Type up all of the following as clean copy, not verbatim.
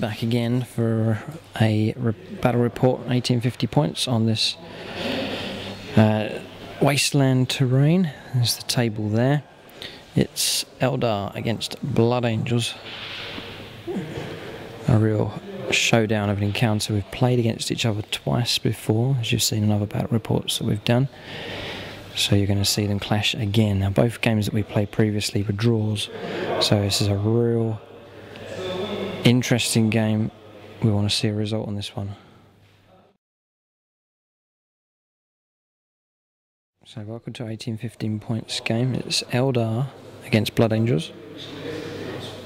back again for a battle report, 1850 points on this wasteland terrain. There's the table there. It's Eldar against Blood Angels. A real showdown of an encounter. We've played against each other twice before, as you've seen in other battle reports that we've done. So you're going to see them clash again. Now both games that we played previously were draws, so this is a real interesting game. We want to see a result on this one. So welcome to 1815 points game. It's Eldar against Blood Angels.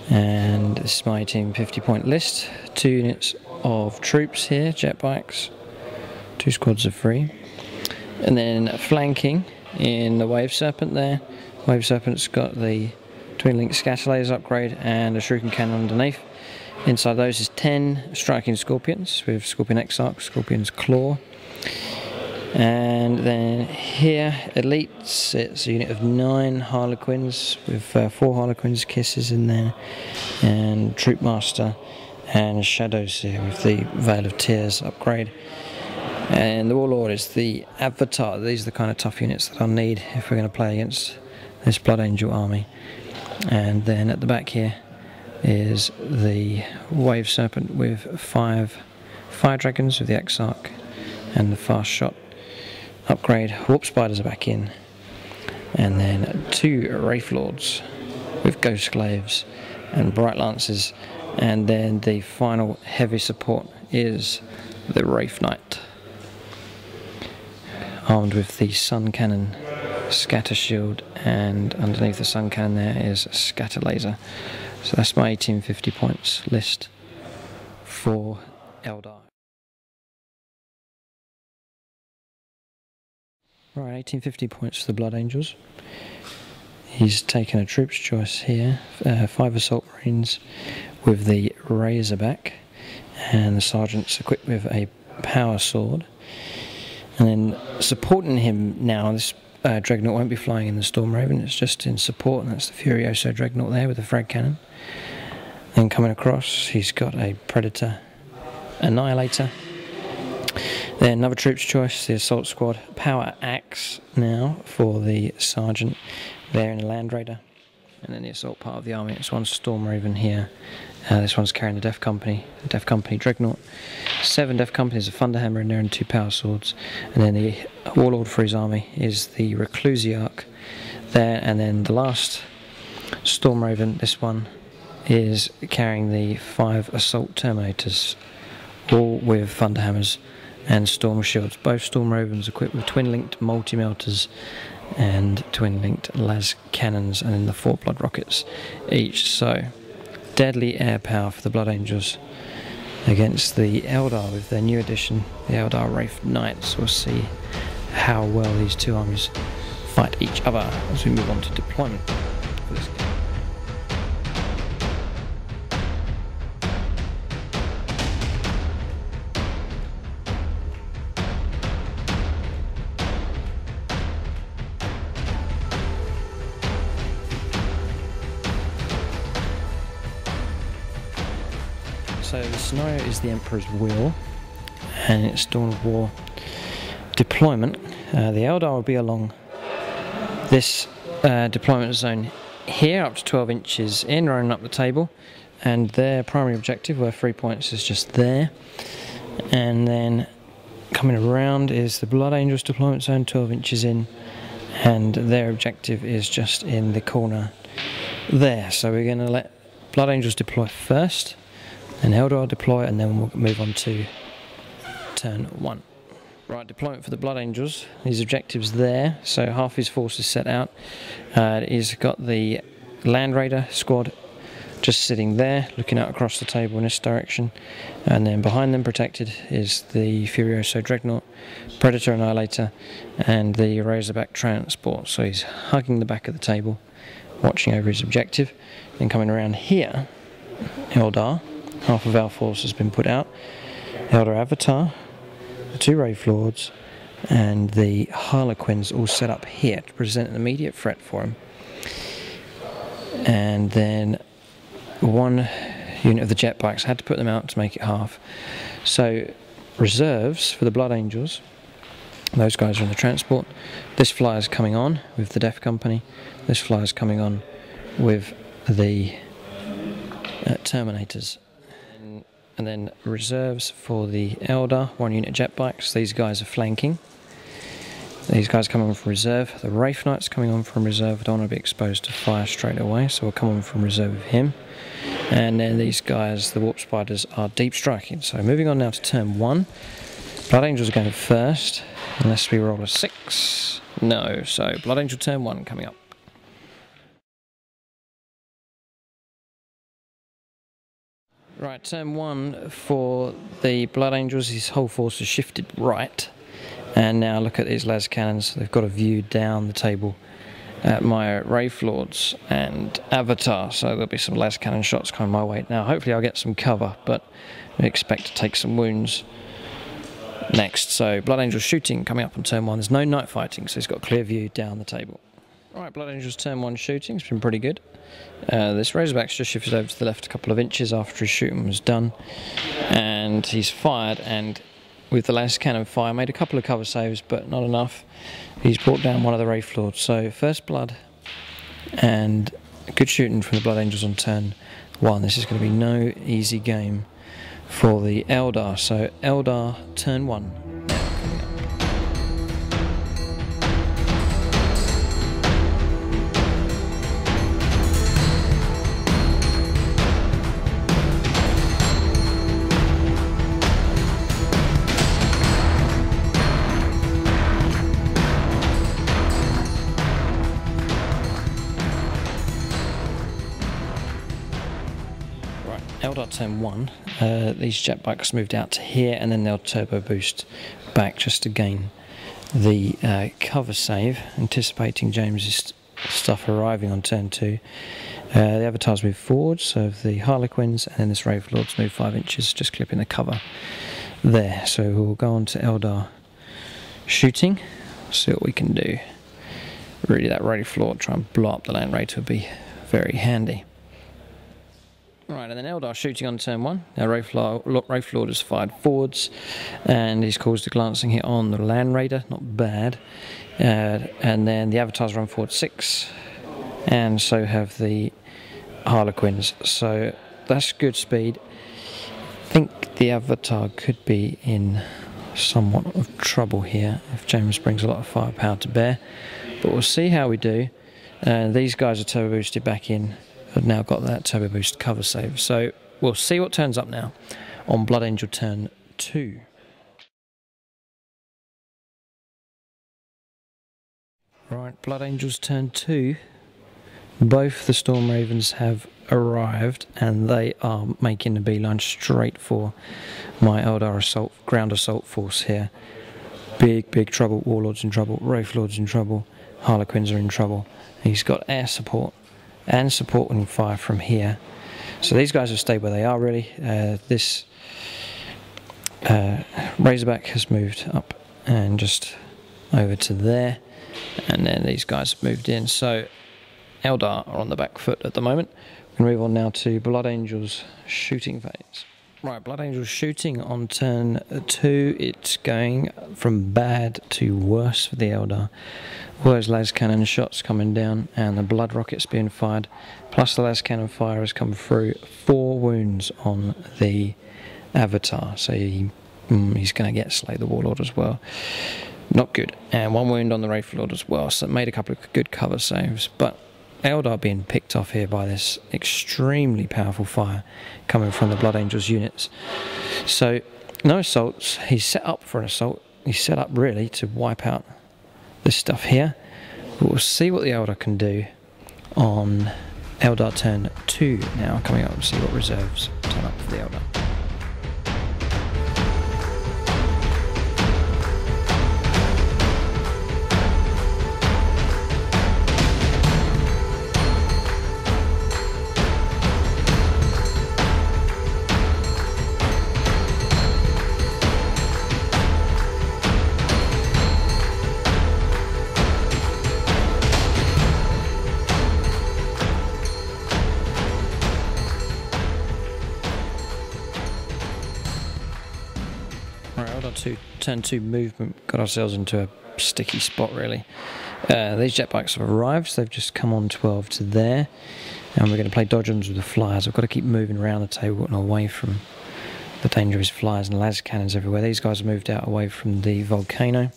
And this is my 1850 point list. 2 units of troops here, jet bikes, 2 squads of 3. And then flanking in the Wave Serpent there. Wave Serpent's got the twin link scatter laser upgrade and a shuriken cannon underneath. Inside those is 10 striking scorpions with Scorpion Exarch, Scorpion's Claw. And then here, Elites, it's a unit of 9 Harlequins with 4 Harlequins Kisses in there, and Troop Master and Shadows here with the Veil of Tears upgrade. And the Warlord is the Avatar. These are the kind of tough units that I'll need if we're going to play against this Blood Angel army. And then at the back here is the Wave Serpent with 5 Fire Dragons with the Exarch and the Fast Shot upgrade. Warp Spiders are back in. And then 2 Wraith Lords with Ghost Glaives and Bright Lances. And then the final heavy support is the Wraith Knight, armed with the Sun Cannon Scatter Shield, and underneath the Sun Cannon there is a Scatter Laser. So that's my 1850 points list for Eldar. Right, 1850 points for the Blood Angels. He's taken a troop's choice here, 5 Assault Marines with the Razorback, and the Sergeant's equipped with a Power Sword. And then supporting him now, this Dreadnought won't be flying in the Storm Raven, it's just in support, and that's the Furioso Dreadnought there with the Frag Cannon. Then coming across, he's got a Predator Annihilator. Then another troop's choice, the Assault Squad, Power Axe now for the Sergeant there in the Land Raider. And then the Assault part of the army, it's 1 Storm Raven here. This one's carrying the Death Company Dreadnought. 7 Death Companies, a Thunderhammer in there and 2 Power Swords. And then the Warlord for his army is the Reclusiarch there. And then the last Storm Raven, this one, is carrying the 5 Assault Terminators, all with Thunderhammers and Storm Shields. Both Storm Ravens equipped with twin-linked multi-melters and twin-linked las cannons, and then the 4 Blood Rockets each. So deadly air power for the Blood Angels against the Eldar with their new addition, the Eldar Wraith Knights. We'll see how well these 2 armies fight each other as we move on to deployment for this game. So the scenario is the Emperor's Will, and it's Dawn of War deployment. The Eldar will be along this deployment zone here, up to 12 inches in, running up the table, and their primary objective, where 3 points, is just there. And then coming around is the Blood Angels deployment zone, 12 inches in, and their objective is just in the corner there. So we're going to let Blood Angels deploy first, and Eldar deploy, and then we'll move on to turn 1. Right, deployment for the Blood Angels. His objectives there, so half his force is set out. He's got the Land Raider squad just sitting there, looking out across the table in this direction, and then behind them, protected, is the Furioso Dreadnought, Predator Annihilator, and the Razorback Transport. So he's hugging the back of the table, watching over his objective. Then coming around here, Eldar. Half of our force has been put out. Eldar Avatar, the 2 Wraith Lords, and the Harlequins all set up here to present an immediate threat for him. And then 1 unit of the jet bikes. Had to put them out to make it half. So reserves for the Blood Angels, those guys are in the transport. This flyer's coming on with the Def Company. This flyer's coming on with the Terminators. And then reserves for the Eldar, 1 unit jet bikes. These guys are flanking. These guys come on from reserve. The Wraith Knight's coming on from reserve. I don't want to be exposed to fire straight away, so we'll come on from reserve with him. And then these guys, the Warp Spiders, are deep striking. So moving on now to turn 1. Blood Angels are going first, unless we roll a 6. No, so Blood Angel turn 1 coming up. Right, turn 1 for the Blood Angels. His whole force has shifted right. And now look at these las cannons. They've got a view down the table at my Wraith Lords and Avatar. So there'll be some las cannon shots coming my way. Now hopefully I'll get some cover, but I expect to take some wounds next. So Blood Angels shooting coming up on turn 1. There's no night fighting, so he's got a clear view down the table. Alright, Blood Angels turn 1 shooting. It's been pretty good. This Razorback's just shifted over to the left a couple of inches after his shooting was done. And he's fired, and with the las cannon fire, made a couple of cover saves, but not enough. He's brought down one of the Wraith Lords. So first blood, and good shooting from the Blood Angels on turn 1. This is going to be no easy game for the Eldar. So Eldar turn 1. Eldar turn 1, these jet bikes moved out to here, and then they'll turbo boost back just to gain the cover save, anticipating James's stuff arriving on turn 2. The Avatars move forward, so the Harlequins, and then this Wraith Lords move 5 inches, just clipping the cover there. So we'll go on to Eldar shooting, see what we can do. Really, that Wraith Lord, try and blow up the Land Raider would be very handy. Right, and then Eldar shooting on turn 1. Now Wraith Lord has fired forwards, and he's caused a glancing hit on the Land Raider, not bad. And then the Avatars run forward 6, and so have the Harlequins. So that's good speed. I think the Avatar could be in somewhat of trouble here if James brings a lot of firepower to bear. But we'll see how we do. These guys are turbo boosted back in. I've now got that turbo boost cover save. So we'll see what turns up now on Blood Angel turn 2. Right, Blood Angels turn 2. Both the Storm Ravens have arrived, and they are making a beeline straight for my Eldar ground assault force here. Big trouble. Warlords in trouble. Wraith Lords in trouble. Harlequins are in trouble. He's got air support and supporting fire from here. So these guys have stayed where they are, really. This Razorback has moved up and just over to there, and then these guys have moved in. So Eldar are on the back foot at the moment. We're going to move on now to Blood Angels shooting phase. Right, Blood Angels shooting on turn 2. It's going from bad to worse for the Eldar. All those las cannon shots coming down, and the blood rockets being fired, plus the las cannon fire has come through. 4 wounds on the Avatar, so he's going to get slay the Warlord as well. Not good. And 1 wound on the Wraith Lord as well, so it made a couple of good cover saves. But Eldar being picked off here by this extremely powerful fire coming from the Blood Angels units. So no assaults. He's set up for an assault. He's set up really to wipe out this stuff here. But we'll see what the Eldar can do on Eldar turn 2 now, coming up and see what reserves turn up for the Eldar. Right, Eldar turn 2 movement, got ourselves into a sticky spot really. These jet bikes have arrived, so they've just come on 12 to there, and we're going to play dodgems with the flyers. I've got to keep moving around the table and away from the dangerous flyers and las cannons everywhere. These guys have moved out away from the volcano.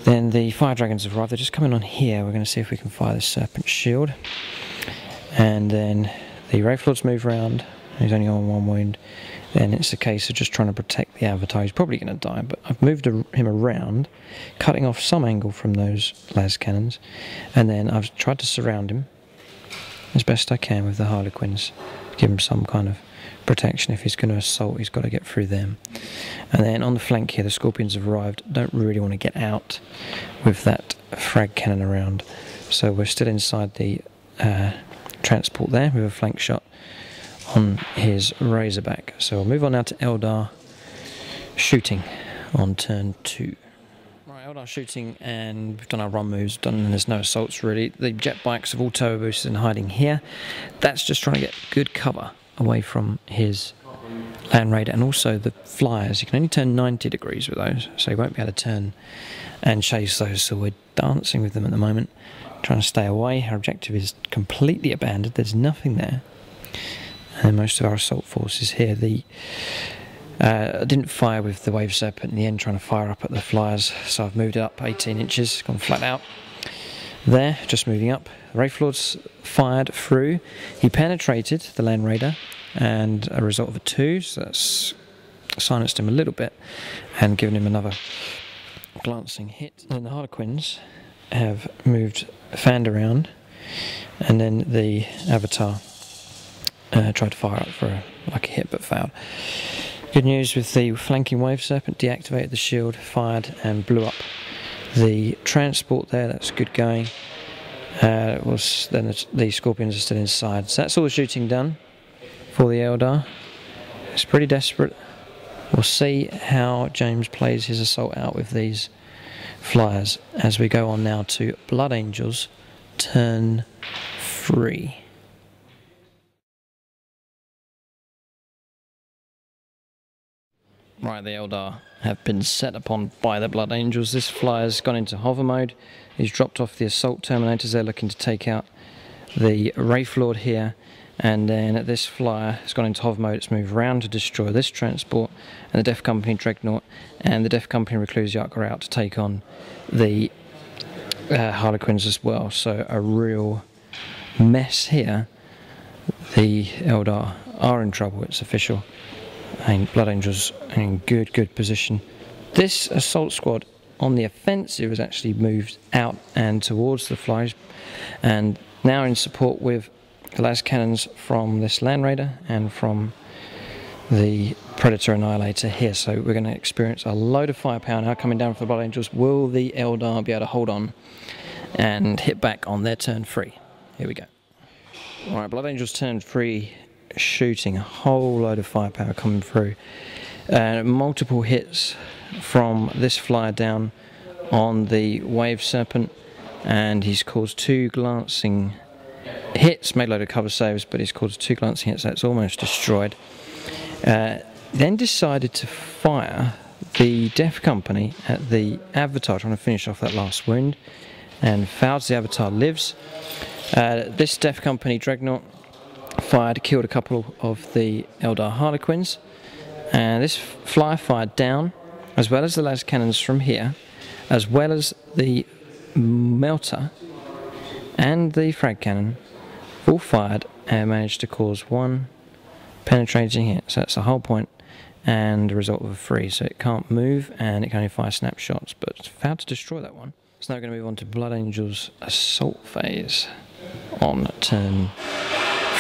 Then the fire dragons have arrived. They're just coming on here. We're going to see if we can fire the serpent shield. And then the Wraith Lords move around. He's only on 1 wound. Then it's a case of just trying to protect the Avatar. He's probably going to die, but I've moved him around, cutting off some angle from those las cannons. And then I've tried to surround him as best I can with the Harlequins. Give him some kind of protection. If he's going to assault, he's got to get through them. And then on the flank here, the Scorpions have arrived. Don't really want to get out with that frag cannon around. So we're still inside the transport there with a flank shot on his Razorback. So we'll move on now to Eldar shooting on turn 2. Right, Eldar shooting, and we've done our run moves, and there's no assaults really. The jet bikes have all turbo boosted and hiding here. That's just trying to get good cover away from his Land Raider, and also the flyers. You can only turn 90 degrees with those, so you won't be able to turn and chase those, so we're dancing with them at the moment, trying to stay away. Our objective is completely abandoned, there's nothing there. And most of our assault force is here. I didn't fire with the Wave Serpent in the end, trying to fire up at the flyers, so I've moved it up 18 inches, gone flat out. There, just moving up. The Wraith Lords fired through. He penetrated the Land Raider, and a result of a 2, so that's silenced him a little bit and given him another glancing hit. And the Harlequins have moved, fanned around, and then the Avatar tried to fire up for a lucky hit but failed. Good news with the flanking Wave Serpent, deactivated the shield, fired and blew up the transport there. That's good going. Then the Scorpions are still inside. So that's all the shooting done for the Eldar. It's pretty desperate. We'll see how James plays his assault out with these flyers as we go on now to Blood Angels turn 3. Right, the Eldar have been set upon by the Blood Angels. This flyer's gone into hover mode. He's dropped off the assault terminators. They're looking to take out the Wraith Lord here. And then this flyer has gone into hover mode. It's moved around to destroy this transport. And the Death Company Dreadnought and the Death Company Reclusiarch are out to take on the Harlequins as well. So a real mess here. The Eldar are in trouble. It's official. And Blood Angels in good position. This assault squad on the offensive has actually moved out and towards the flyers, and now in support with the las cannons from this Land Raider and from the Predator Annihilator here. So we're going to experience a load of firepower now coming down from the Blood Angels. Will the Eldar be able to hold on and hit back on their turn 3? Here we go. Alright, Blood Angels turn 3. Shooting, a whole load of firepower coming through. Multiple hits from this flyer down on the Wave Serpent, and he's caused 2 glancing hits, made a load of cover saves, but he's caused 2 glancing hits. That's almost destroyed. Then decided to fire the Death Company at the Avatar, trying to finish off that last wound, and fouls. The Avatar lives. This Death Company Dreadnought fired, killed a couple of the Eldar Harlequins, and this flyer fired down, as well as the las cannons from here, as well as the melter and the frag cannon, all fired and managed to cause 1 penetrating hit. So that's the whole point, and the result of a 3. So it can't move and it can only fire snapshots, but it's failed to destroy that one. So now we're going to move on to Blood Angels assault phase on turn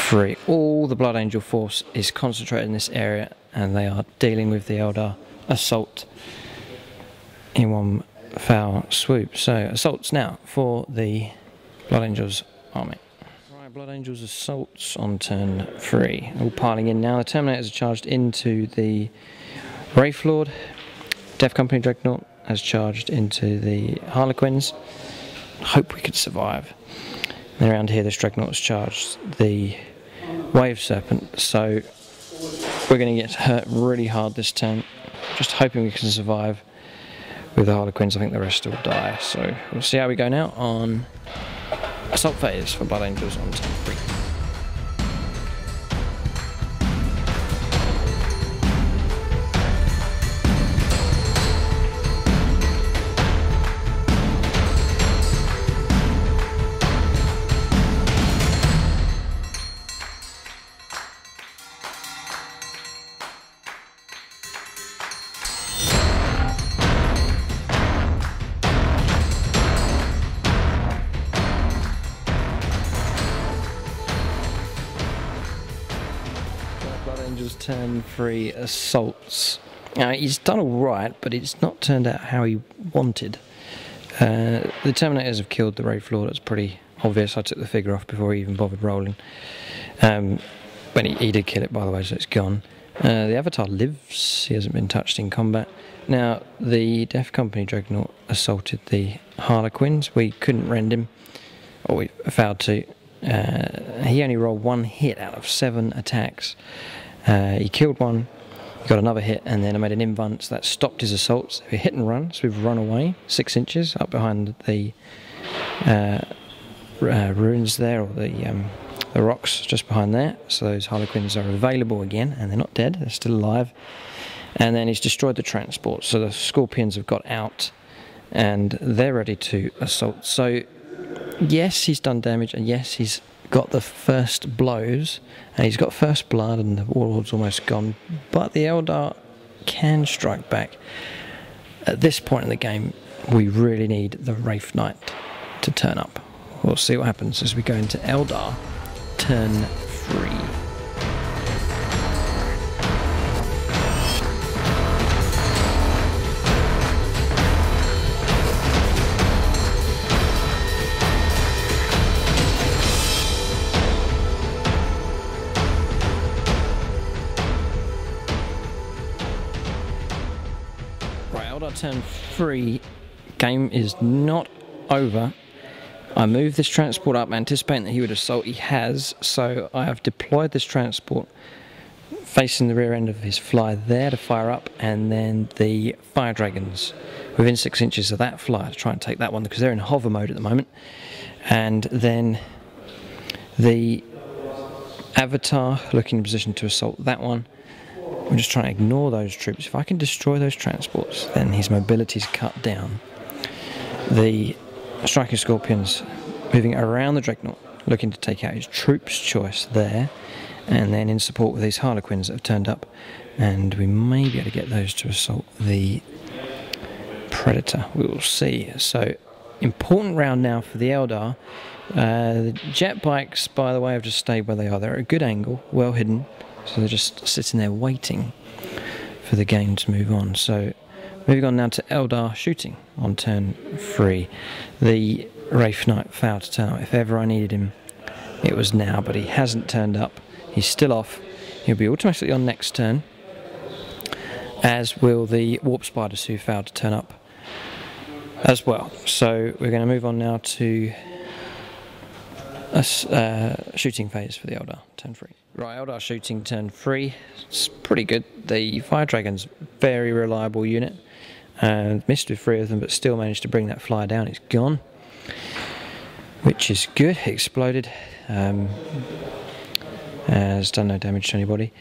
3. All the Blood Angel force is concentrated in this area, and they are dealing with the Eldar assault in one foul swoop. So assaults now for the Blood Angels army. Right, Blood Angels assaults on turn 3. All piling in now. The Terminators are charged into the Wraith Lord. Death Company Dreadnought has charged into the Harlequins. Hope we could survive. And around here, this Dreadnought has charged the Wave Serpent, so we're going to get hurt really hard this turn. just hoping we can survive with the Harlequins. I think the rest will die. So we'll see how we go now on assault phase for Blood Angels on turn 3. Turn 3 assaults. Now he's done alright, but it's not turned out how he wanted. The Terminators have killed the Wraith Lord. It's pretty obvious. I took the figure off before he even bothered rolling. But he did kill it, by the way, so it's gone. The Avatar lives. He hasn't been touched in combat. Now the Death Company Dreadnought assaulted the Harlequins. We couldn't rend him, or we failed to. He only rolled 1 hit out of 7 attacks. He killed one, he got another hit, and then I made an invuln, so that stopped his assaults. We hit and run, so we've run away 6 inches up behind the ruins there, or the rocks just behind there. So those Harlequins are available again, and they're not dead, they're still alive. And then he's destroyed the transport, so the Scorpions have got out, and they're ready to assault. So yes, he's done damage, and yes, he's got the first blows, and he's got first blood, and the Warlord's almost gone, but the Eldar can strike back. At this point in the game, we really need the Wraith Knight to turn up. We'll see what happens as we go into Eldar turn 3. Turn 3, game is not over. I moved this transport up anticipating that he would assault. He has, so I have deployed this transport facing the rear end of his fly there to fire up, and then the fire dragons within 6 inches of that fly to try and take that one, because they're in hover mode at the moment. And then the Avatar looking in position to assault that one. I'm just trying to ignore those troops. If I can destroy those transports, then his mobility's cut down. The Striking Scorpions moving around the Dreadnought, looking to take out his troops' choice there, and then in support with these Harlequins that have turned up, and we may be able to get those to assault the Predator. We will see. So, important round now for the Eldar. The jet bikes, by the way, have just stayed where they are. They're at a good angle, well hidden. So they're just sitting there waiting for the game to move on. So moving on now to Eldar shooting on turn 3. The Wraith Knight failed to turn up. If ever I needed him, it was now, but he hasn't turned up. He's still off. He'll be automatically on next turn, as will the Warp Spiders who failed to turn up as well. So we're going to move on now to a shooting phase for the Eldar turn 3. Right, Eldar shooting turn 3. It's pretty good. The Fire Dragon's very reliable unit. Missed with 3 of them, but still managed to bring that flyer down. It's gone, which is good. It exploded. Has done no damage to anybody.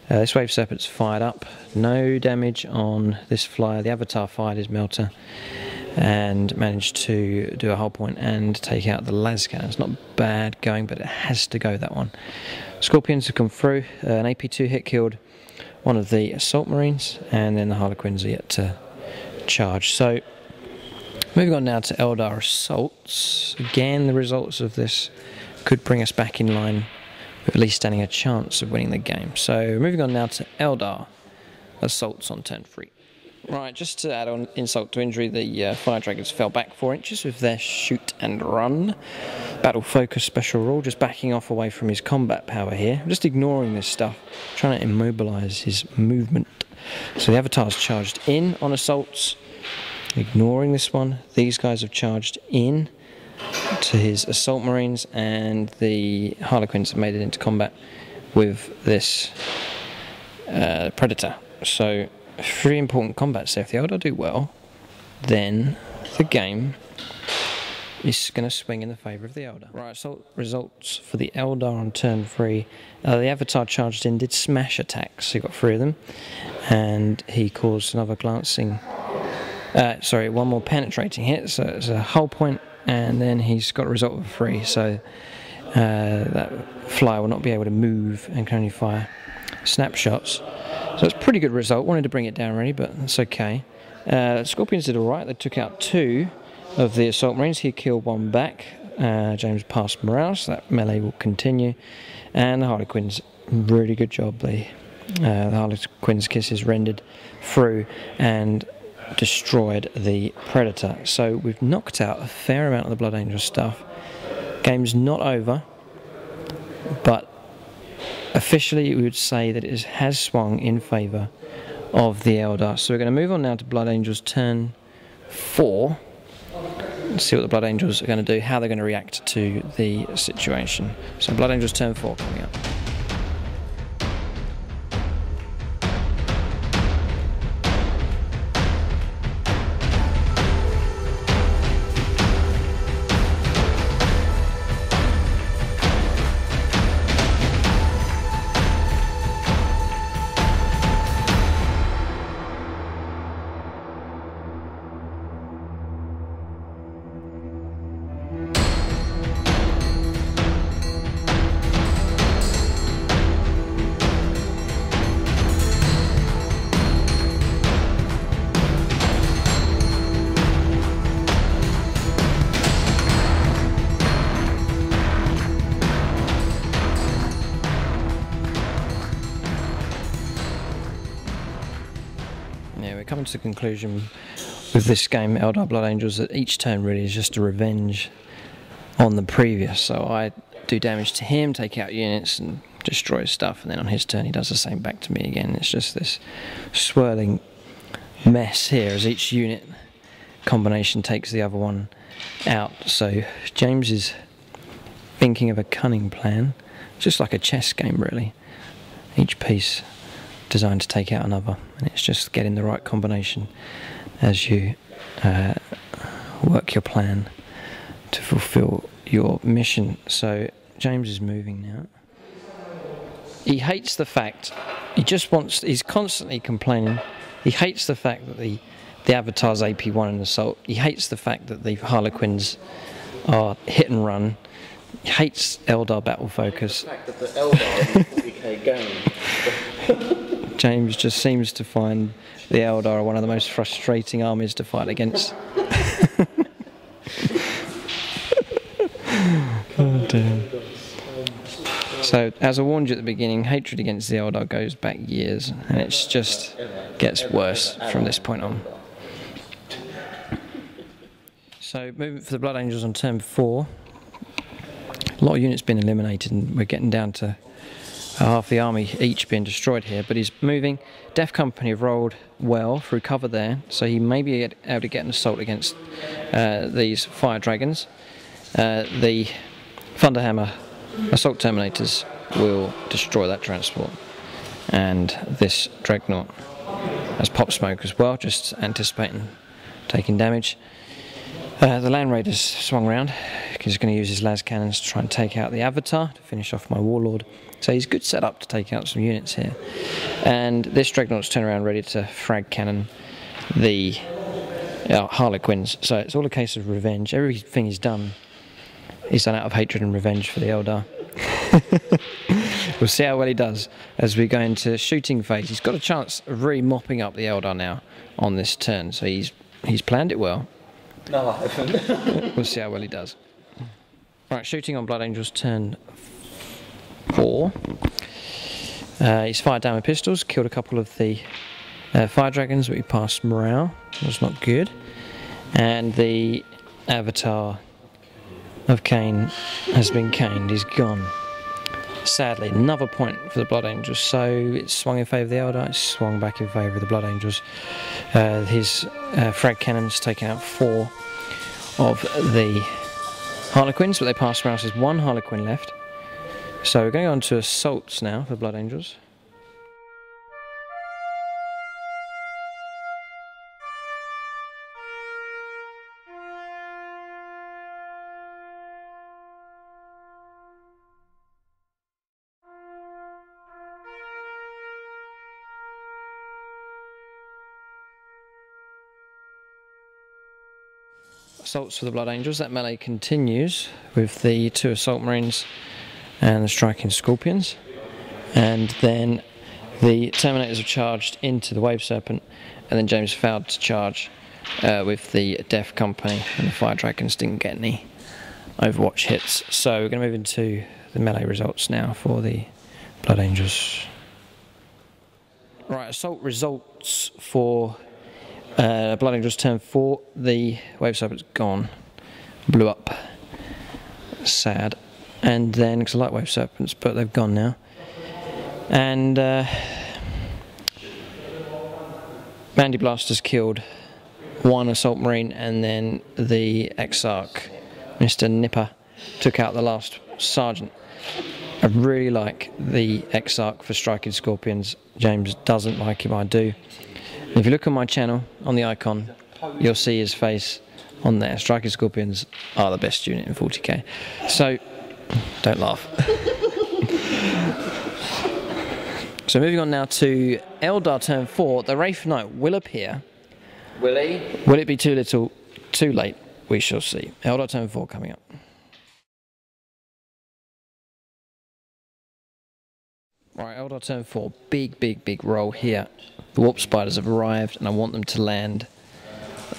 This Wave Serpent's fired up. No damage on this flyer. The Avatar fired his melter and managed to do a hull point and take out the las cannon. It's not bad going, but it has to go, that one. Scorpions have come through. An AP2 hit killed one of the Assault Marines, and then the Harlequins are yet to charge. So, moving on now to Eldar assaults. Again, the results of this could bring us back in line with at least standing a chance of winning the game. So, moving on now to Eldar assaults on turn 3. Right, just to add on insult to injury, the Fire Dragons fell back 4 inches with their shoot and run. Battle focus special rule, just backing off away from his combat power here. Just ignoring this stuff, trying to immobilise his movement. So the Avatar's charged in on assaults, ignoring this one. These guys have charged in to his Assault Marines, and the Harlequins have made it into combat with this Predator. So three important combats there. If the Eldar do well, then the game is going to swing in the favour of the Eldar. Right, so results for the Eldar on turn 3. The Avatar charged in, did smash attacks, he got 3 of them, and he caused another glancing, one more penetrating hit, so it's a hull point, and then he's got a result of 3, so that flyer will not be able to move and can only fire snapshots. So it's a pretty good result. Wanted to bring it down really, but that's okay. Scorpions did alright. They took out 2 of the Assault Marines. He killed 1 back. James passed morale, so that melee will continue. And the Harlequins, really good job. The Harlequins' kisses rendered through and destroyed the Predator. So we've knocked out a fair amount of the Blood Angel stuff. Game's not over, but officially we would say that it has swung in favour of the Eldar. So we're going to move on now to Blood Angels turn 4. Let's see what the Blood Angels are going to do, how they're going to react to the situation. So Blood Angels turn 4 coming up. Coming to the conclusion with this game, Eldar Blood Angels, that each turn really is just a revenge on the previous. So I do damage to him, take out units and destroy stuff, and then on his turn he does the same back to me again. It's just this swirling mess here as each unit combination takes the other one out. So James is thinking of a cunning plan, just like a chess game really. Each piece designed to take out another, and it's just getting the right combination as you work your plan to fulfill your mission. So James is moving now. He hates the fact, he's constantly complaining, he hates the fact that the Avatar's AP1 in Assault, he hates the fact that the Harlequins are hit and run, he hates Eldar battle focus. The fact that the Eldar 40k game. James just seems to find the Eldar are one of the most frustrating armies to fight against. Oh dear. So, as I warned you at the beginning, hatred against the Eldar goes back years, and it just gets worse from this point on. So, moving for the Blood Angels on turn 4. A lot of units been eliminated, and we're getting down to half the army each being destroyed here, but he's moving. Death Company have rolled well through cover there, so he may be able to get an assault against these fire dragons. The Thunderhammer assault terminators will destroy that transport, and this dreadnought has pop smoke as well, just anticipating taking damage. The Land Raiders swung round. He's going to use his las cannons to try and take out the Avatar to finish off my Warlord. So he's good set up to take out some units here. And this Dreadnought's turn around ready to frag cannon the Harlequins. So it's all a case of revenge. Everything he's done out of hatred and revenge for the Eldar. We'll see how well he does as we go into shooting phase. He's got a chance of really mopping up the Eldar now on this turn. So he's planned it well. No, I haven't. We'll see how well he does. Right, shooting on Blood Angels turn 4. He's fired down with pistols, killed a couple of the fire dragons, but he passed morale. That's not good. And the Avatar of Cain has been caned. He's gone. Sadly, another point for the Blood Angels. So it's swung in favour of the Eldar, it's swung back in favour of the Blood Angels. His frag cannons taking out 4 of the Harlequins, but they passed around. So there's 1 Harlequin left. So we're going on to assaults now for Blood Angels. assaults for the Blood Angels. That melee continues with the 2 Assault Marines and the Striking Scorpions. And then the Terminators are charged into the Wave Serpent, and then James failed to charge with the Death Company, and the Fire Dragons didn't get any Overwatch hits. So we're going to move into the melee results now for the Blood Angels. Right, assault results for Blood Angels turn 4. The Wave Serpent's gone, blew up, sad. And then, because I like Wave Serpents, but they've gone now. And Bandy Blasters killed 1 Assault Marine, and then the Exarch, Mr. Nipper, took out the last Sergeant. I really like the Exarch for Striking Scorpions. James doesn't like him, I do. And if you look on my channel, on the icon, you'll see his face on there. Striking Scorpions are the best unit in 40k. So, don't laugh. So moving on now to Eldar turn 4, the Wraith Knight will appear. Will he? Will it be too little, too late? We shall see. Eldar turn 4 coming up. Right, Eldar turn 4, big roll here. The Warp Spiders have arrived, and I want them to land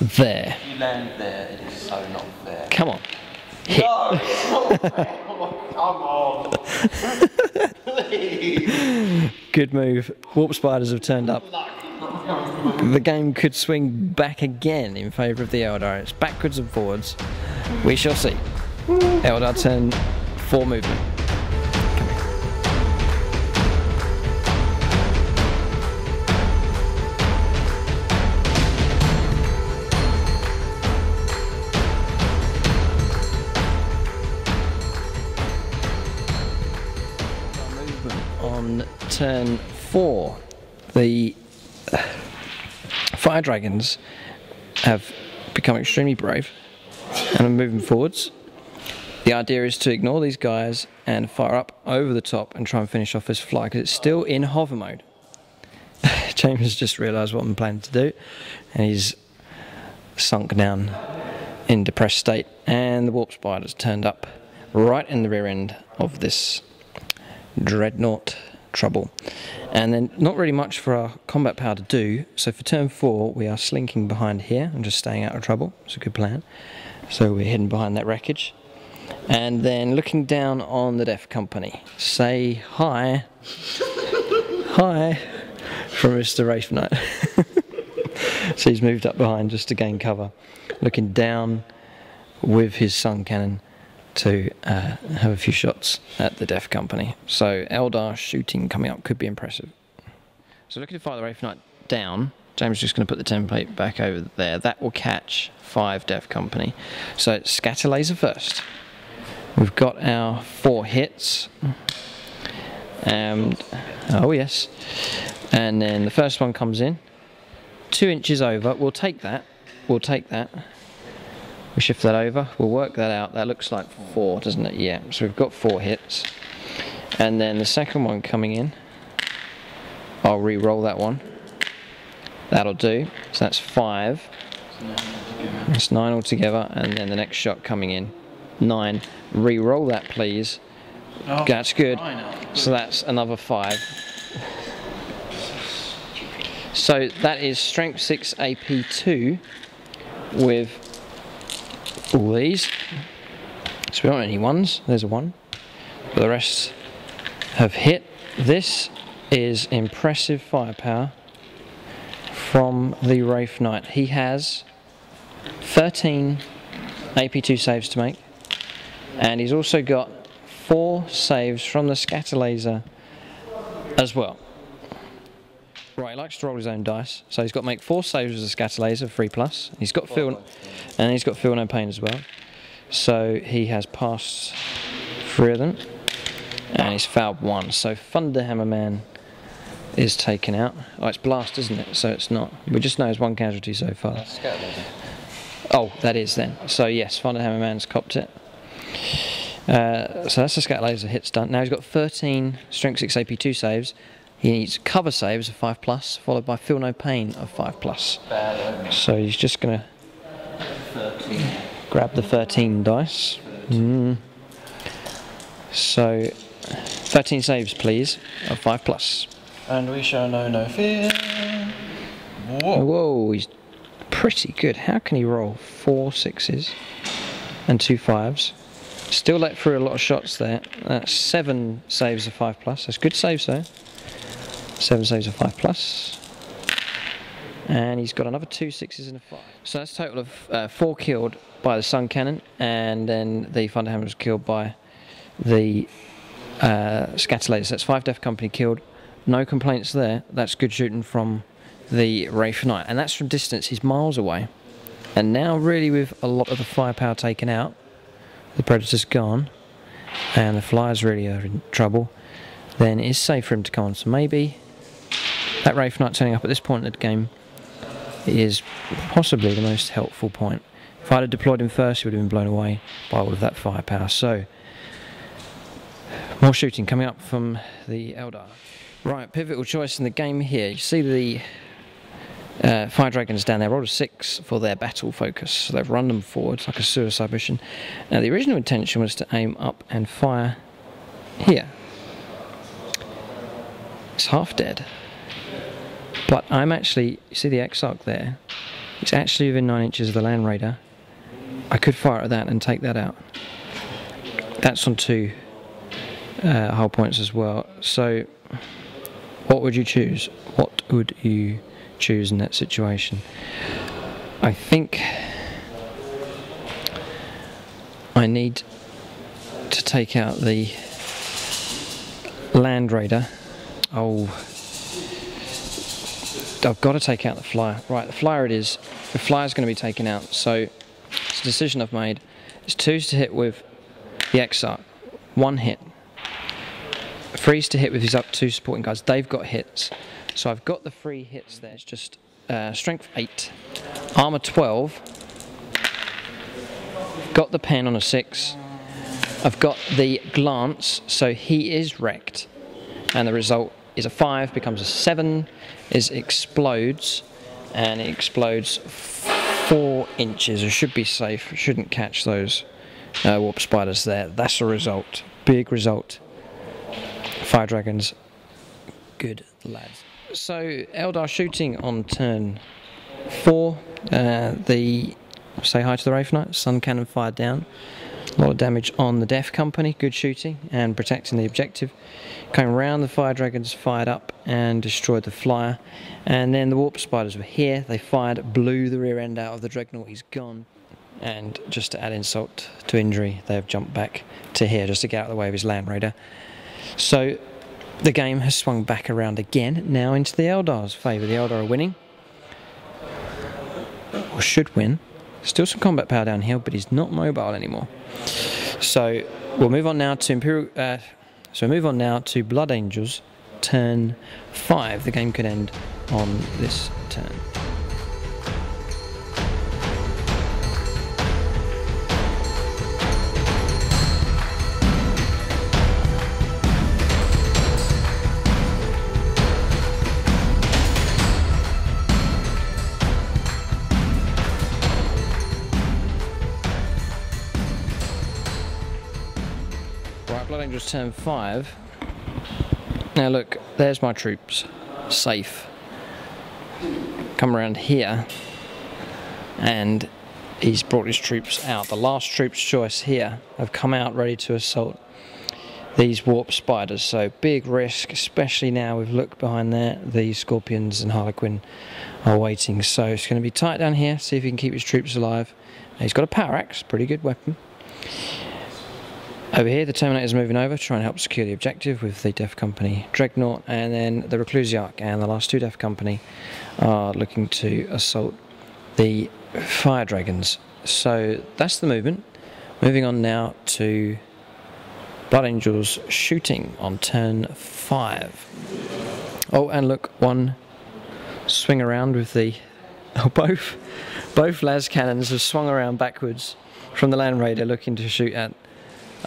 there. If you land there, it is so not fair. Come on. Hit. No, it's not fair. Come on. Please. Good move. Warp Spiders have turned up. The game could swing back again in favour of the Eldar. It's backwards and forwards. We shall see. Eldar turn 4 movement. Come here. On turn 4, the Fire Dragons have become extremely brave and are moving forwards. The idea is to ignore these guys and fire up over the top and try and finish off this fly, because it's still in hover mode. James has just realised what I'm planning to do, and he's sunk down in depressed state, and the Warp Spiders turned up right in the rear end of this Dreadnought trouble. And then not really much for our combat power to do, so for turn 4 we are slinking behind here and just staying out of trouble. It's a good plan. So we're hidden behind that wreckage, and then looking down on the Death Company. Say hi. Hi from Mr. Wraith Knight. So he's moved up behind just to gain cover, looking down with his sun cannon to have a few shots at the Death Company. So Eldar shooting coming up could be impressive. So looking to fire the Wraith Knight down, James is just going to put the template back over there. That will catch 5 Death Company. So scatter laser first. We've got our 4 hits. And oh yes. And then the first one comes in. 2 inches over. We'll take that. We'll take that. We shift that over, we'll work that out. That looks like 4, doesn't it? Yeah, so we've got 4 hits. And then the second one coming in, I'll re-roll that one. That'll do. So that's 5. That's 9 altogether. And then the next shot coming in, 9. Re-roll that, please. Oh, that's good. So that's another 5. So that is strength 6 AP2 with all these. So we don't have any 1s. There's a 1. But the rest have hit. This is impressive firepower from the Wraith Knight. He has 13 AP2 saves to make, and he's also got 4 saves from the scatter laser as well. Right, he likes to roll his own dice, so he's got to make 4 saves with the scatter laser, 3+. He's got feel, and he's got feel no pain as well. So he has passed 3 of them, and he's fouled 1. So Thunderhammer Man is taken out. Oh, it's blast, isn't it? So it's not. We just know it's 1 casualty so far. Oh, that is then. So yes, Thunderhammer Man's copped it. So that's the scatter laser hits done. Now he's got 13 strength 6 AP2 saves. He needs cover saves of 5+, followed by feel no pain of 5+. So he's just going to grab the 13 dice. So 13 saves please of 5+. And we shall know no fear. Whoa, he's pretty good. How can he roll 4 6s and 2 5s? Still let through a lot of shots there. That's 7 saves of 5+. That's good saves though. 7 saves of 5+. And he's got another 2 6s and a 5. So that's a total of 4 killed by the Sun Cannon, and then the Thunderhammer was killed by the Scatterlators. That's 5 Def Company killed. No complaints there. That's good shooting from the Wraith Knight, and that's from distance. He's miles away. And now really with a lot of the firepower taken out, the Predator's gone, and the Flyers really are in trouble, then it's safe for him to come on. So maybe that Wraith Knight turning up at this point in the game is possibly the most helpful point. If I'd have deployed him first, he would have been blown away by all of that firepower. So, more shooting coming up from the Eldar. Right, pivotal choice in the game here. You see the Fire Dragons down there, rolled a 6 for their battle focus. So they've run them forward like a suicide mission. Now the original intention was to aim up and fire here. It's half dead. But I'm actually, you see the X-Arc there? It's actually within 9 inches of the Land Raider. I could fire at that and take that out. That's on 2 hull points as well. So, what would you choose? What would you choose in that situation? I think I need to take out the Land Raider. Oh, I've got to take out the Flyer. Right, the Flyer it is. The Flyer's going to be taken out. So it's a decision I've made. It's 2s to hit with the X-Arc. 1 hit. 3s to hit with his up 2 supporting guys. They've got hits. So I've got the 3 hits there. It's just strength 8, armor 12. Got the pen on a 6. I've got the glance, so he is wrecked. And the result is a 5, becomes a 7, is explodes, and it explodes 4 inches. It should be safe, it shouldn't catch those warp spiders there. That's a result, big result. Fire Dragons, good lads. So Eldar shooting on turn 4. Say hi to the Wraith Knight. Sun Cannon fired down. A lot of damage on the Def Company, good shooting and protecting the objective. Came around, the Fire Dragons fired up and destroyed the Flyer. And then the Warp Spiders were here, they fired, blew the rear end out of the Dreadnought, he's gone. And just to add insult to injury, they have jumped back to here just to get out of the way of his Land Raider. So the game has swung back around again, now into the Eldar's favour. The Eldar are winning, or should win. Still some combat power down here, but he's not mobile anymore. So we'll move on now to Blood Angels, turn 5. The game could end on this turn. Blood Angels turn 5. Now look, there's my troops, safe. Come around here, and he's brought his troops out. The last troops choice here have come out ready to assault these warp spiders. So big risk, especially now with look behind there, the Scorpions and Harlequin are waiting. So it's going to be tight down here, see if he can keep his troops alive. He's got a power axe, pretty good weapon. Over here, the Terminator's moving over to try and help secure the objective with the Def Company Dreadnought, and then the Reclusiarch and the last 2 Def Company are looking to assault the Fire Dragons. So that's the movement. Moving on now to Blood Angels shooting on turn 5. Oh, and look, one swing around with the... Oh, both las cannons have swung around backwards from the Land Raider looking to shoot at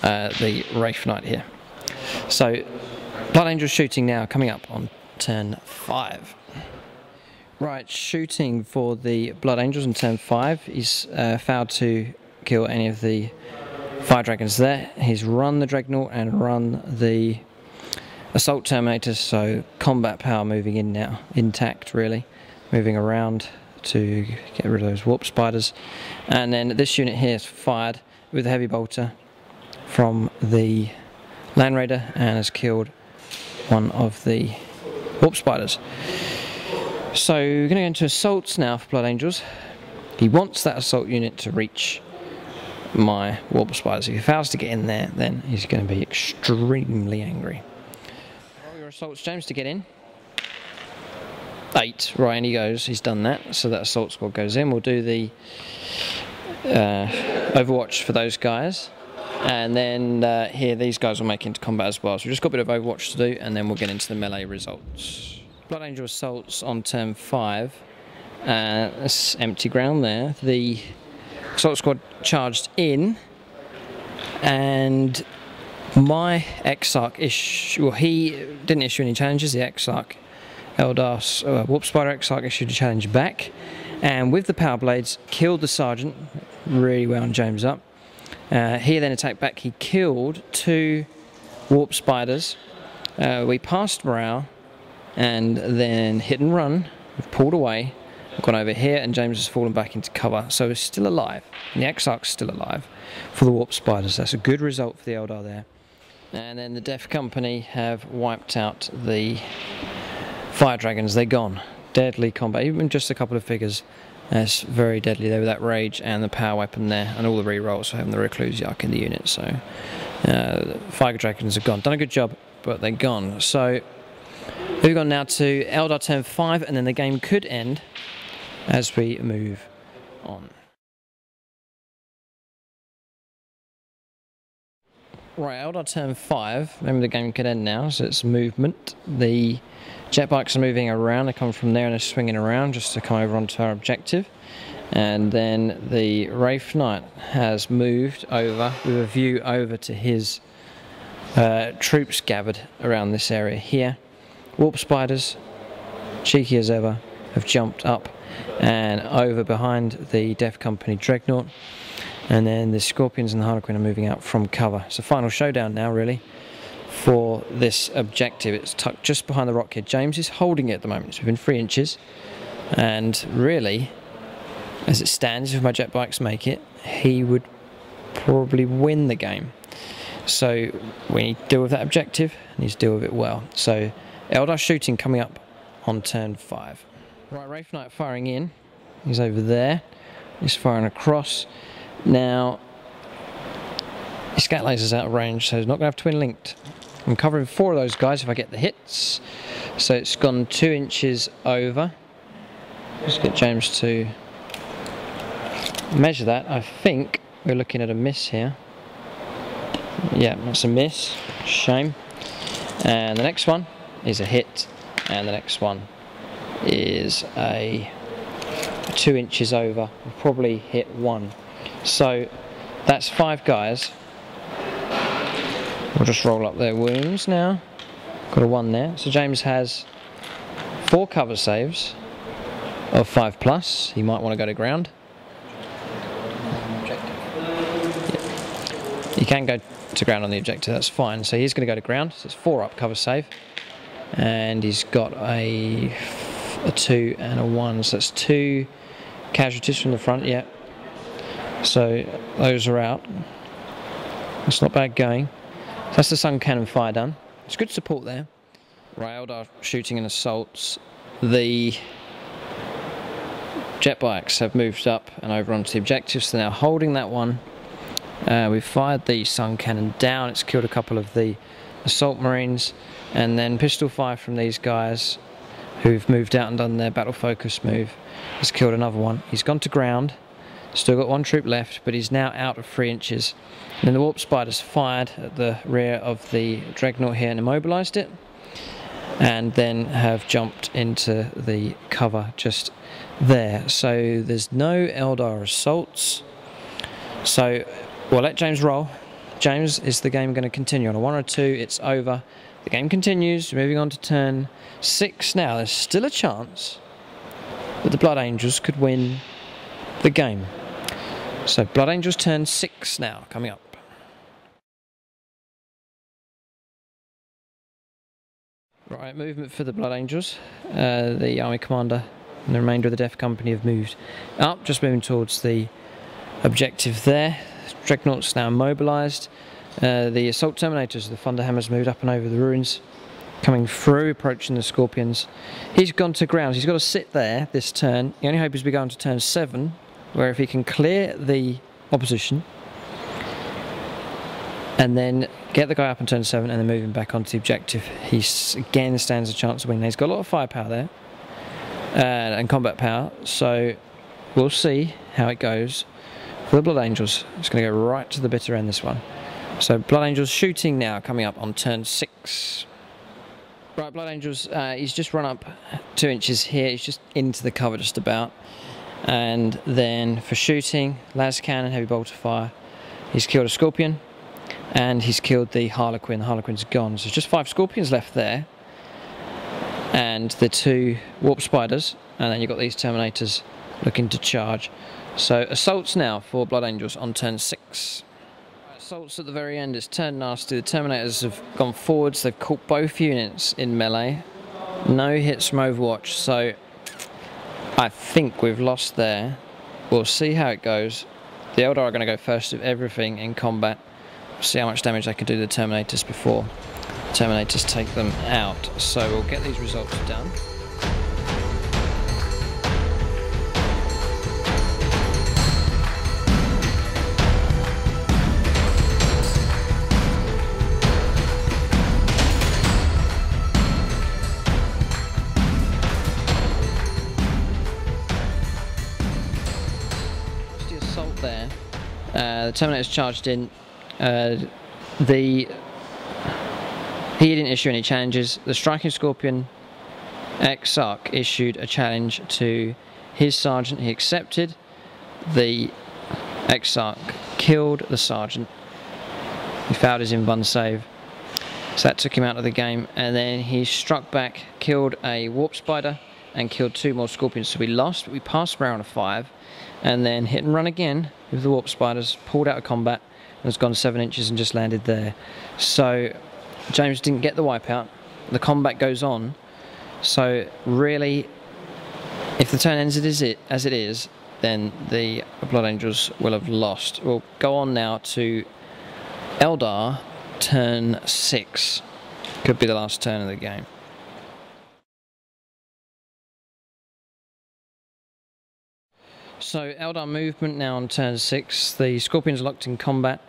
the Wraith Knight here. So Blood Angels shooting now, coming up on turn 5. Right, shooting for the Blood Angels on turn 5. He's failed to kill any of the fire dragons there. He's run the Dreadnought and run the Assault Terminators, so combat power moving in now, intact really, moving around to get rid of those warp spiders. And then this unit here is fired with a heavy bolter from the Land Raider and has killed one of the warp spiders. So we're going to go into assaults now for Blood Angels. He wants that assault unit to reach my warp spiders. If he fails to get in there, then he's going to be extremely angry. Roll your assaults, James, to get in. 8, right, and he goes. He's done that, so that assault squad goes in. We'll do the Overwatch for those guys, and then here these guys will make into combat as well. So we've just got a bit of Overwatch to do, and then we'll get into the melee results. Blood Angel assaults on turn 5. That's empty ground there. The assault squad charged in, and my Exarch he didn't issue any challenges. The Exarch Eldar Warp Spider Exarch issued a challenge back, and with the power blades killed the sergeant. Really wound James up. He then attacked back. He killed 2 warp spiders. We passed morale and then hit and run. We've pulled away, gone over here, and James has fallen back into cover, so he's still alive. And the Exarch's still alive for the warp spiders. That's a good result for the Eldar there. And then the Death Company have wiped out the fire dragons. They're gone. Deadly combat, even just a couple of figures. It's very deadly there with that rage and the power weapon there, and all the re-rolls for having the Recluse Yak in the unit. So fire dragons are gone. Done a good job, but they're gone. So we've gone now to Eldar turn 5, and then the game could end as we move on. Right, Eldar turn 5. Remember, the game could end now, so it's movement. The jet bikes are moving around. They come from there and they're swinging around just to come over onto our objective. And then the Wraith Knight has moved over with a view over to his troops gathered around this area here. Warp spiders, cheeky as ever, have jumped up and over behind the Death Company Dreadnought. And then the Scorpions and the Harlequin are moving out from cover. It's a final showdown now, really, for this objective. It's tucked just behind the rock here. James is holding it at the moment. It's within 3 inches. And really, as it stands, if my jet bikes make it, he would probably win the game. So we need to deal with that objective. We need to deal with it well. So Eldar shooting coming up on turn 5. Right, Wraith Knight firing in. He's over there. He's firing across. Now, his scat laser's out of range, so he's not going to have twin linked. I'm covering 4 of those guys if I get the hits. So it's gone 2 inches over. Just get James to measure that. I think we're looking at a miss here. Yeah, that's a miss. Shame. And the next one is a hit. And the next one is a 2 inches over. We'll probably hit 1. So that's 5 guys. We'll just roll up their wounds now. Got a 1 there. So James has 4 cover saves of 5+. He might want to go to ground. Yeah. You can go to ground on the objective, that's fine. So he's going to go to ground. So it's 4 up cover save. And he's got a 2 and a 1. So that's 2 casualties from the front, yeah. So those are out. It's not bad going. So that's the Sun Cannon fire done. It's good support there. Right, Eldar shooting and assaults. The jet bikes have moved up and over onto the objectives, so they're now holding that one. We've fired the Sun Cannon down. It's killed a couple of the assault marines, and then pistol fire from these guys who've moved out and done their battle focus move has killed another one. He's gone to ground. Still got 1 troop left, but he's now out of 3 inches. And then the warp spiders fired at the rear of the Dreadnought here and immobilised it, and then have jumped into the cover just there. So there's no Eldar assaults. So we'll let James roll. James, is the game going to continue? On a 1 or 2, it's over. The game continues, moving on to turn 6 now. There's still a chance that the Blood Angels could win the game. So Blood Angels turn 6 now, coming up. Right, movement for the Blood Angels. The Army Commander and the remainder of the Death Company have moved up, just moving towards the objective there. Dreadnought's now mobilised. The Assault Terminators, the Thunderhammers, moved up and over the ruins, coming through, approaching the Scorpions. He's gone to ground. He's got to sit there this turn. The only hope is we go on to turn 7, where if he can clear the opposition and then get the guy up on turn 7 and then move him back onto the objective, he again stands a chance of winning. He's got a lot of firepower there and combat power, so we'll see how it goes for the Blood Angels. It's going to go right to the bitter end, this one. So Blood Angels shooting now, coming up on turn 6. Right, Blood Angels, he's just run up 2 inches here. He's just into the cover just about. And then for shooting, las cannon, heavy bolter fire, he's killed a Scorpion and he's killed the Harlequin. The Harlequin's gone. So there's just 5 Scorpions left there and the 2 Warp Spiders, and then you've got these Terminators looking to charge. So assaults now for Blood Angels on turn 6. Assaults at the very end, it's turned nasty. The Terminators have gone forwards, they've caught both units in melee. No hits from Overwatch, so I think we've lost there. We'll see how it goes. The Eldar are going to go first with everything in combat. We'll see how much damage they can do to the Terminators before the Terminators take them out. So we'll get these results done. There, the Terminators charged in. He didn't issue any challenges. The Striking Scorpion Exarch issued a challenge to his sergeant. He accepted. The Exarch killed the sergeant. He failed his invuln save, so that took him out of the game. And then he struck back, killed a Warp Spider, and killed 2 more Scorpions. So we lost, but we passed round of 5. And then hit and run again with the Warp Spiders, pulled out of combat and has gone 7 inches and just landed there. So James didn't get the wipeout. The combat goes on. So really, if the turn ends as it is, then the Blood Angels will have lost. We'll go on now to Eldar turn 6. Could be the last turn of the game. So Eldar movement now on turn 6. The Scorpion's locked in combat.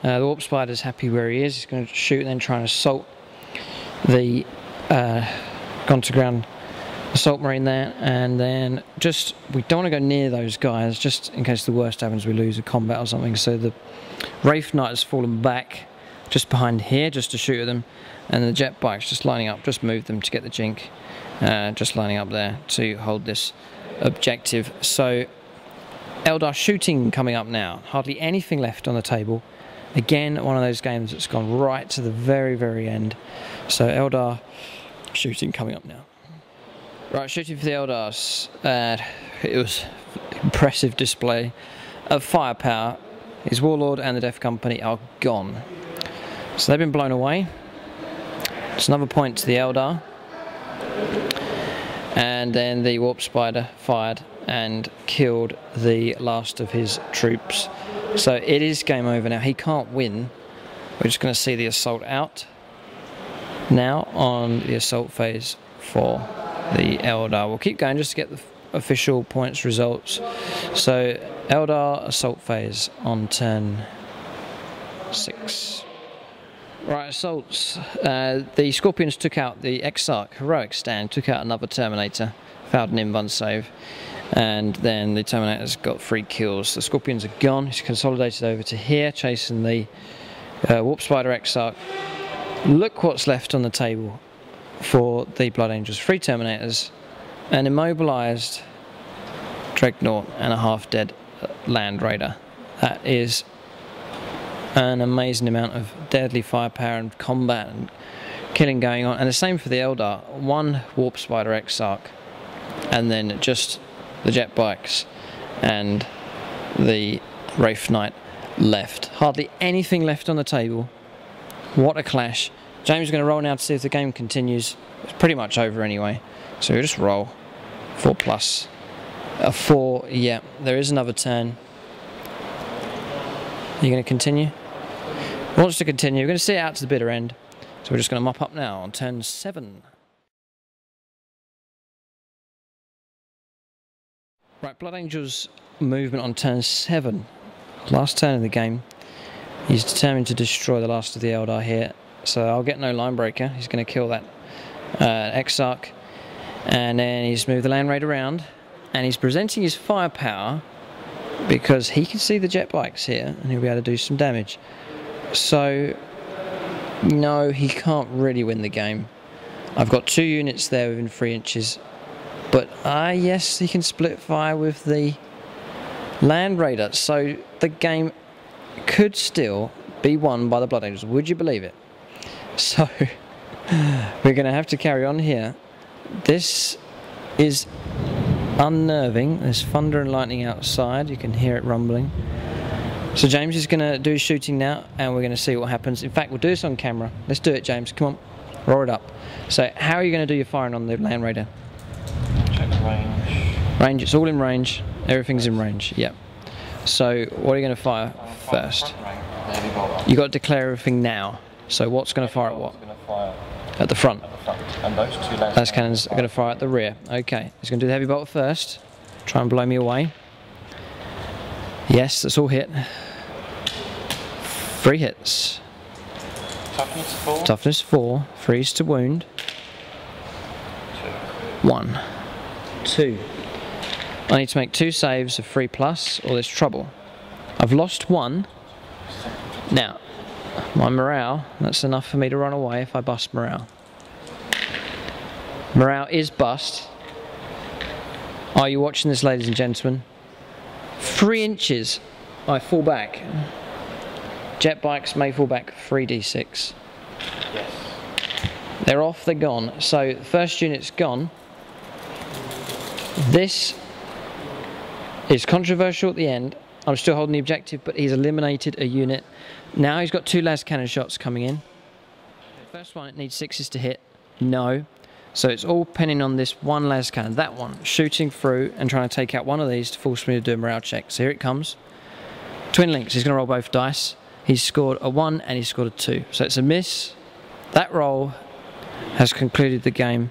The Warp Spider's happy where he is. He's going to shoot and then try and assault the gone to ground Assault Marine there. And then just, we don't want to go near those guys just in case the worst happens, we lose a combat or something. So the Wraith Knight has fallen back just behind here just to shoot at them. And the jet bikes just lining up, just move them to get the jink. Just lining up there to hold this objective. So Eldar shooting coming up now. Hardly anything left on the table. Again, one of those games that's gone right to the very, very end. So Eldar shooting coming up now. Right, shooting for the Eldars. It was an impressive display of firepower. His Warlord and the Death Company are gone. So they've been blown away. It's another point to the Eldar. And then the Warp Spider fired and killed the last of his troops. So it is game over now. He can't win. We're just going to see the assault out now on the assault phase for the Eldar. We'll keep going just to get the official points results. So Eldar assault phase on turn 6. Right, assaults. The Scorpions took out the Exarch, heroic stand, took out another Terminator, failed an invuln save, and then the Terminators got 3 kills. The Scorpions are gone. He's consolidated over to here, chasing the Warp Spider Exarch. Look what's left on the table for the Blood Angels. 3 Terminators, an immobilised Dreadnought, and a half-dead Land Raider. That is an amazing amount of deadly firepower and combat and killing going on. And the same for the Eldar. 1 Warp Spider Exarch, and then just the jet bikes and the Wraith Knight left. Hardly anything left on the table. What a clash. James is going to roll now to see if the game continues. It's pretty much over anyway. So we'll just roll. 4 plus. A 4, yeah. There is another turn. Are you going to continue? Wants to continue. We're going to see it out to the bitter end. So we're just going to mop up now on turn 7. Right, Blood Angel's movement on turn 7. Last turn of the game. He's determined to destroy the last of the Eldar here. So I'll get no line breaker. He's going to kill that Exarch. And then he's moved the Land Raid around. And he's presenting his firepower because he can see the jet bikes here and he'll be able to do some damage. So, no, he can't really win the game. I've got 2 units there within 3 inches. But, yes, he can split fire with the Land Raider. So, the game could still be won by the Blood Angels. Would you believe it? So, we're going to have to carry on here. This is unnerving. There's thunder and lightning outside. You can hear it rumbling. So James is going to do his shooting now, and we're going to see what happens. In fact, we'll do this on camera. Let's do it, James. Come on. Roll it up. So how are you going to do your firing on the Land Raider? Check the range. Range. It's all in range. Everything's in range. Yep. So what are you going to fire first? You've got to declare everything now. So what's going to fire at what? At the front. And those 2 Las cannons are going to fire at the rear. Okay, he's going to do the heavy bolt first. Try and blow me away. Yes, that's all hit. 3 hits. Toughness 4. Toughness 4. Freeze to wound. 1. 2. I need to make 2 saves of 3 plus, or there's trouble. I've lost 1. Now, my morale, that's enough for me to run away if I bust morale. Morale is bust. Are you watching this, ladies and gentlemen? 3 inches, I fall back. Jet bikes may fall back 3d6. Yes. They're off, they're gone. So, the first unit's gone. This is controversial at the end. I'm still holding the objective, but he's eliminated a unit. Now he's got 2 las cannon shots coming in. The first one, it needs 6s to hit. No. So it's all pinning on this one las cannon. That one, shooting through and trying to take out one of these to force me to do a morale check. So here it comes. Twin links, he's going to roll both dice. He's scored a 1 and he's scored a 2. So it's a miss. That roll has concluded the game.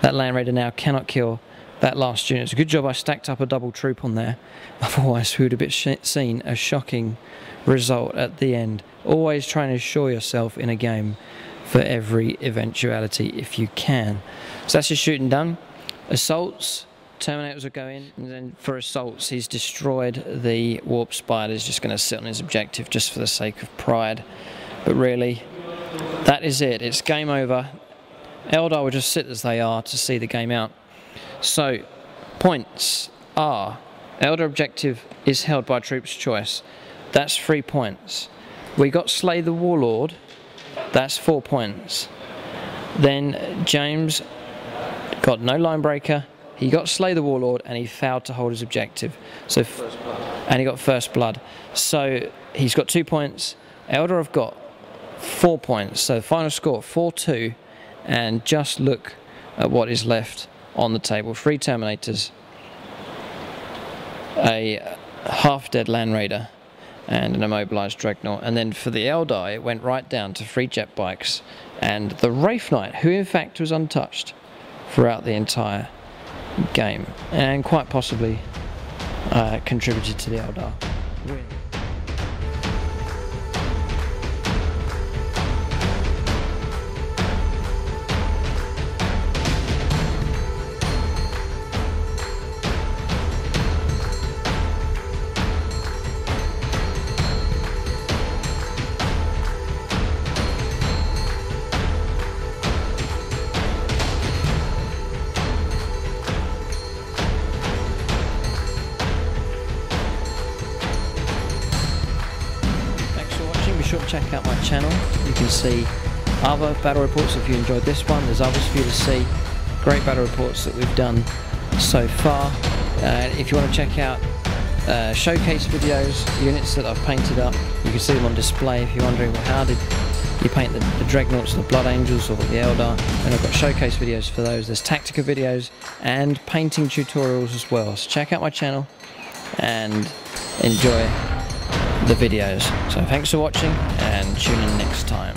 That Land Raider now cannot kill that last unit. It's a good job I stacked up a double troop on there. Otherwise we would have seen a shocking result at the end. Always trying to assure yourself in a game for every eventuality if you can. So that's his shooting done. Assaults, Terminators will go in, and then for assaults he's destroyed the Warp Spider. He's just going to sit on his objective just for the sake of pride. But really, that is it. It's game over. Eldar will just sit as they are to see the game out. So, points are, Eldar objective is held by Troop's Choice. That's 3 points. We got Slay the Warlord. That's 4 points. Then James got no line breaker. He got Slay the Warlord and he failed to hold his objective. So, and he got First Blood. So he's got 2 points. Eldar have got 4 points. So final score 4-2. And just look at what is left on the table. 3 Terminators, a half-dead Land Raider, and an immobilised Dreadnought. And then for the Eldar, it went right down to 3 jet bikes and the Wraith Knight, who in fact was untouched throughout the entire game, and quite possibly contributed to the Eldar win. Sure to check out my channel. You can see other battle reports if you enjoyed this one. There's others for you to see. Great battle reports that we've done so far. If you want to check out showcase videos, units that I've painted up. You can see them on display if you're wondering, well, how did you paint the Dreadnoughts, the Blood Angels, or the Eldar? And I've got showcase videos for those. There's tactical videos and painting tutorials as well. So check out my channel and enjoy the videos. So thanks for watching, and tune in next time.